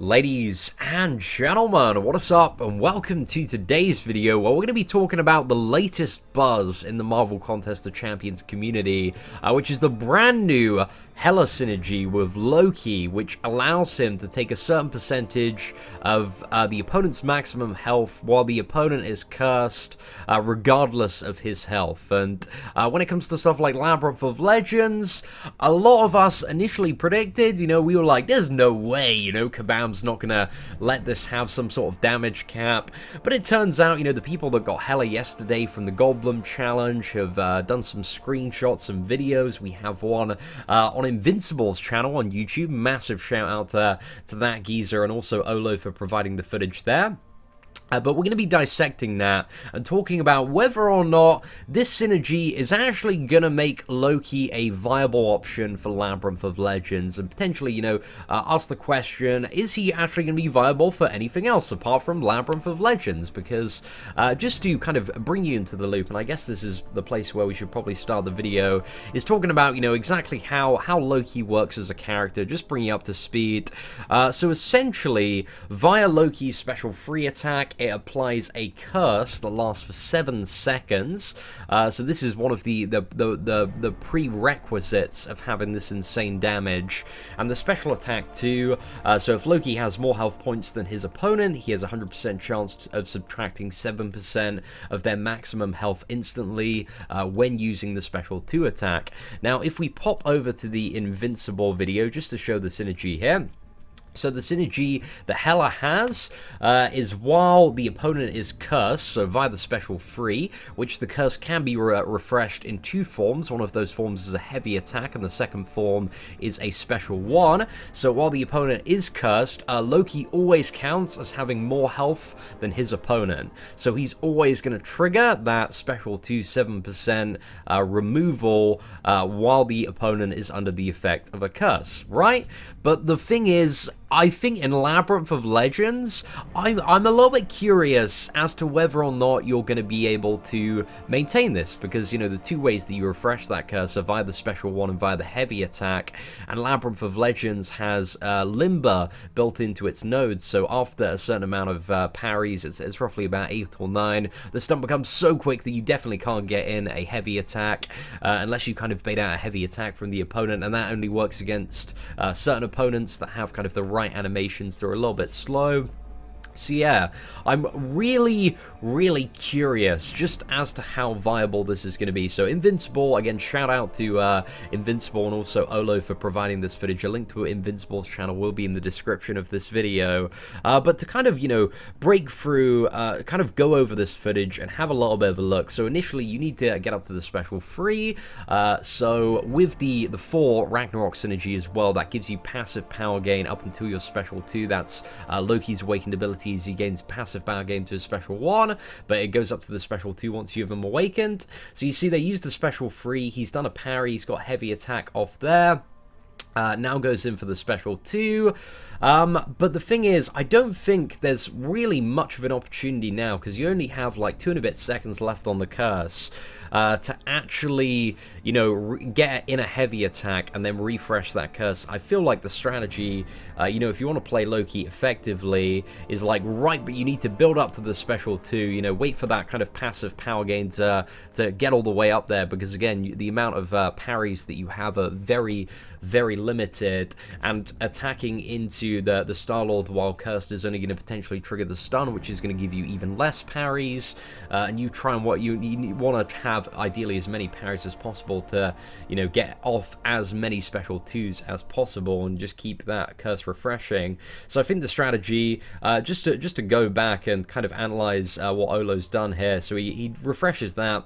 Ladies and gentlemen, what is up and welcome to today's video where we're going to be talking about the latest buzz in the Marvel Contest of Champions community, which is the brand new Hela synergy with Loki, which allows him to take a certain percentage of the opponent's maximum health while the opponent is cursed, regardless of his health. And when it comes to stuff like Labyrinth of Legends, a lot of us initially predicted, we were like, there's no way, Kabam's not gonna let this have some sort of damage cap. But it turns out, the people that got Hela yesterday from the Goldblum challenge have done some screenshots and videos. We have one on Invincible's channel on YouTube. Massive shout out to that geezer and also Olo for providing the footage there. But we're going to be dissecting that and talking about whether or not this synergy is actually going to make Loki a viable option for Labyrinth of Legends and potentially, ask the question, is he actually going to be viable for anything else apart from Labyrinth of Legends? Because just to kind of bring you into the loop, and I guess this is the place where we should probably start the video, is talking about, exactly how Loki works as a character, just bring you up to speed. So essentially, via Loki's special free attack, it applies a curse that lasts for 7 seconds. So this is one of the prerequisites of having this insane damage. And the special attack too, so if Loki has more health points than his opponent, he has a 100% chance of subtracting 7% of their maximum health instantly when using the special 2 attack. Now, if we pop over to the Invincible video, just to show the synergy here. So the synergy that Hela has is while the opponent is cursed, so via the special free, which the curse can be refreshed in 2 forms. One of those forms is a heavy attack, and the second form is a special 1. So while the opponent is cursed, Loki always counts as having more health than his opponent. So he's always going to trigger that special 2 7% removal while the opponent is under the effect of a curse, right? But the thing is, I think in Labyrinth of Legends, I'm a little bit curious as to whether or not you're going to be able to maintain this, because, the 2 ways that you refresh that curse are via the special 1 and via the heavy attack, and Labyrinth of Legends has Limber built into its nodes, so after a certain amount of parries, it's roughly about 8 or 9, the stun becomes so quick that you definitely can't get in a heavy attack, unless you kind of bait out a heavy attack from the opponent, and that only works against certain opponents that have kind of the right animations. They're a little bit slow. So yeah, I'm really curious just as to how viable this is going to be. So Invincible, again, shout out to Invincible and also Olo for providing this footage. A link to Invincible's channel will be in the description of this video. But to kind of, break through, kind of go over this footage and have a little bit of a look. So initially, you need to get up to the special free. So with the 4 Ragnarok synergy as well, that gives you passive power gain up until your special 2. That's Loki's awakened ability. He gains passive power gain to a special 1, but it goes up to the special 2 once you have him awakened. So you see they use the special 3, he's done a parry, he's got heavy attack off there. Now goes in for the special 2, but the thing is, I don't think there's really much of an opportunity now, because you only have like 2 and a bit seconds left on the curse to actually, get in a heavy attack and then refresh that curse. I feel like the strategy, if you want to play Loki effectively, is like, right, but you need to build up to the special 2, wait for that kind of passive power gain to get all the way up there, because again, the amount of parries that you have are very limited, and attacking into the Star-Lord while cursed is only going to potentially trigger the stun, which is going to give you even less parries, and you try and you want to have ideally as many parries as possible to get off as many special 2s as possible and just keep that curse refreshing. So I think the strategy, just to go back and kind of analyze what Olo's done here, so he refreshes that,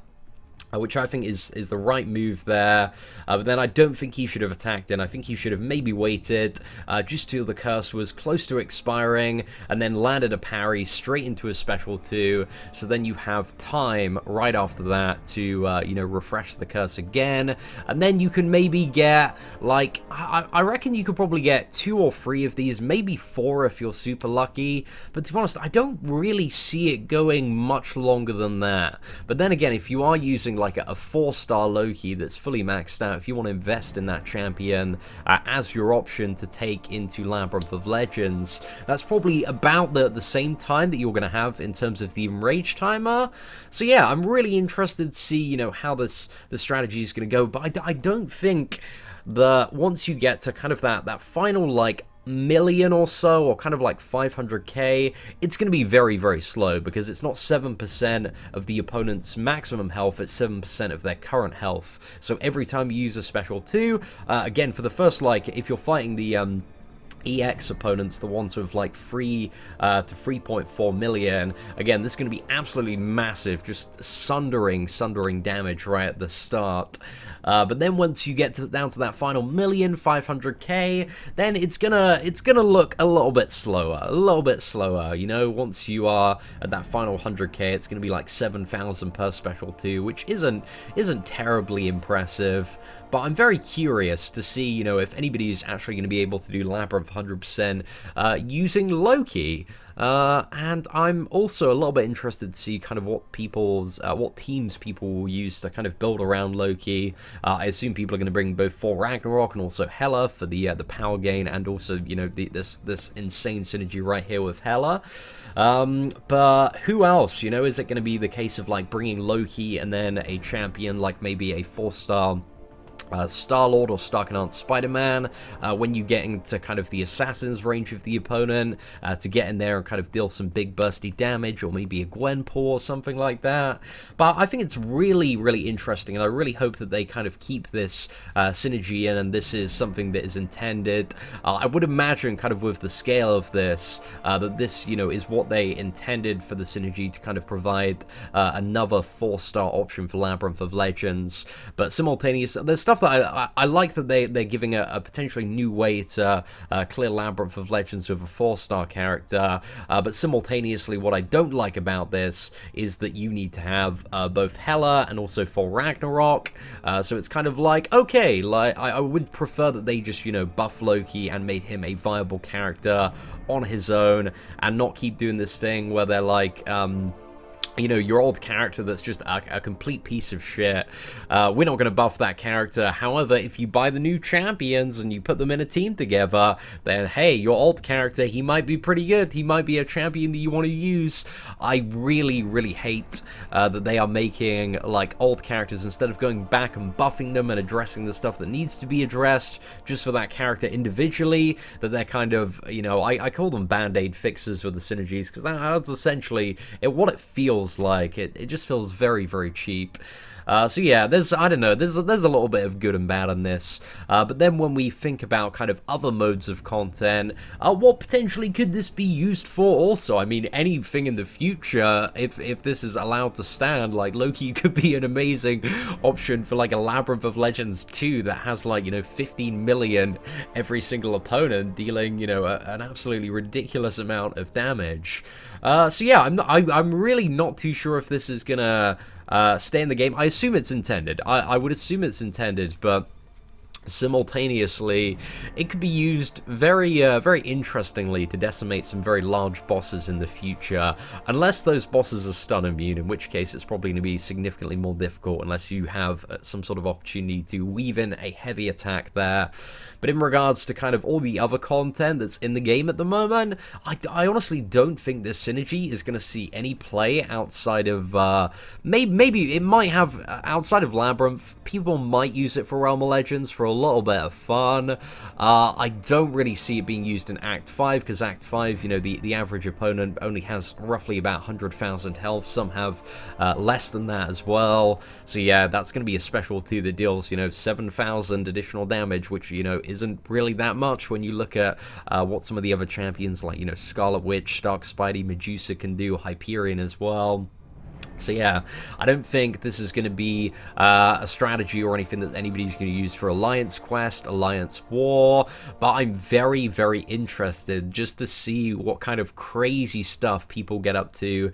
which I think is the right move there, but then I don't think he should have attacked in. I think he should have maybe waited just till the curse was close to expiring, and then landed a parry straight into a special 2, so then you have time right after that to refresh the curse again, and then you can maybe get, like, I reckon you could probably get 2 or 3 of these, maybe 4 if you're super lucky, but to be honest, I don't really see it going much longer than that. But then again, if you are using like a 4-star Loki that's fully maxed out, if you want to invest in that champion as your option to take into Labyrinth of Legends, that's probably about the same time that you're going to have in terms of the enrage timer. So yeah, I'm really interested to see, you know, how the strategy is going to go, but I don't think that once you get to kind of that final, like, million or so, or kind of like 500k, it's going to be very, very slow, because it's not 7% of the opponent's maximum health, it's 7% of their current health. So every time you use a special 2, again, for the first, like, if you're fighting the EX opponents, the ones with like 3 to 3.4 million, again, this is going to be absolutely massive, just sundering damage right at the start. But then once you get down to that final 1,500,000, then it's gonna look a little bit slower, you know. Once you are at that final 100k, it's gonna be like 7,000 per special 2, which isn't terribly impressive. But I'm very curious to see, you know, if anybody's actually going to be able to do Labyrinth 100% using Loki. And I'm also a little bit interested to see kind of what teams people will use to kind of build around Loki. I assume people are going to bring both for Ragnarok and also Hela for the power gain, and also, you know, this insane synergy right here with Hela. But who else? You know, is it going to be the case of like bringing Loki and then a champion like maybe a 4-star Star-Lord or Stark-Enhanced Spider-Man, when you get into kind of the assassin's range of the opponent, to get in there and kind of deal some big bursty damage, or maybe a Gwenpool or something like that. But I think it's really, really interesting, and I really hope that they kind of keep this synergy in, and this is something that is intended. I would imagine, kind of with the scale of this, that this, you know, is what they intended for the synergy to kind of provide another 4-star option for Labyrinth of Legends. But simultaneously, there's stuff that I like that they're giving a potentially new way to clear Labyrinth of Legends with a 4-star character, but simultaneously what I don't like about this is that you need to have both Hela and also for Ragnarok, so it's kind of like, okay, like I would prefer that they just, you know, buff Loki and made him a viable character on his own, and not keep doing this thing where they're like, you know, your old character that's just a complete piece of shit. We're not going to buff that character. However, if you buy the new champions and you put them in a team together, then hey, your old character, he might be pretty good. He might be a champion that you want to use. I really, really hate that they are making like old characters, instead of going back and buffing them and addressing the stuff that needs to be addressed just for that character individually, that they're kind of, you know, I call them band-aid fixes with the synergies, because that's essentially what it feels like. It just feels very, very cheap. So yeah, there's a little bit of good and bad on this, but then when we think about kind of other modes of content, what potentially could this be used for also? I mean, anything in the future, if this is allowed to stand, like Loki could be an amazing option for like a Labyrinth of Legends 2 that has like, you know, 15 million every single opponent, dealing, you know, an absolutely ridiculous amount of damage. So yeah, I'm really not too sure if this is gonna stay in the game. I assume it's intended. I would assume it's intended, but simultaneously, it could be used very, very interestingly to decimate some very large bosses in the future, unless those bosses are stun immune, in which case it's probably going to be significantly more difficult unless you have some sort of opportunity to weave in a heavy attack there. But in regards to kind of all the other content that's in the game at the moment, I honestly don't think this synergy is going to see any play outside of, maybe it might have, outside of Labyrinth, people might use it for Realm of Legends for a little bit of fun. I don't really see it being used in Act 5, because Act 5, you know, the average opponent only has roughly about 100,000 health. Some have less than that as well. So yeah, that's going to be a special 2 that deals, you know, 7,000 additional damage, which, you know, isn't really that much when you look at what some of the other champions like, you know, Scarlet Witch, Stark Spidey, Medusa can do, Hyperion as well. So yeah, I don't think this is going to be a strategy or anything that anybody's going to use for Alliance Quest, Alliance War, but I'm very, very interested just to see what kind of crazy stuff people get up to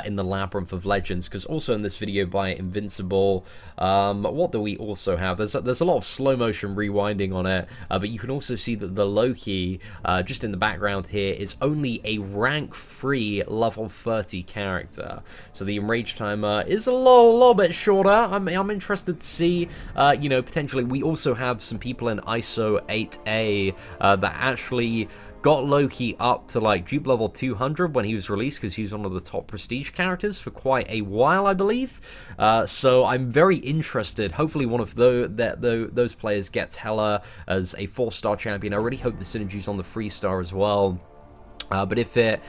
in the Labyrinth of Legends, because also in this video by Invincible, what do we also have? There's a lot of slow motion rewinding on it, but you can also see that the Loki, just in the background here, is only a rank 3 level 30 character. So the enraged stage time is a little bit shorter. I'm interested to see, you know, potentially we also have some people in ISO 8A that actually got Loki up to like dupe level 200 when he was released, because he was one of the top prestige characters for quite a while, I believe. So I'm very interested. Hopefully one of those players gets Hela as a 4-star champion. I really hope the synergy's on the 3-star as well. But if it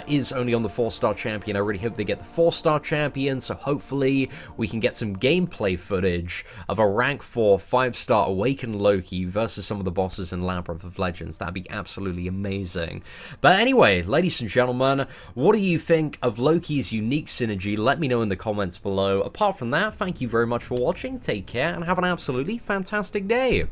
is only on the 4-star champion, I really hope they get the 4-star champion, so hopefully we can get some gameplay footage of a rank 4 5-star Awakened Loki versus some of the bosses in Labyrinth of Legends. That'd be absolutely amazing. But anyway, ladies and gentlemen, what do you think of Loki's unique synergy? Let me know in the comments below. Apart from that, thank you very much for watching, take care, and have an absolutely fantastic day.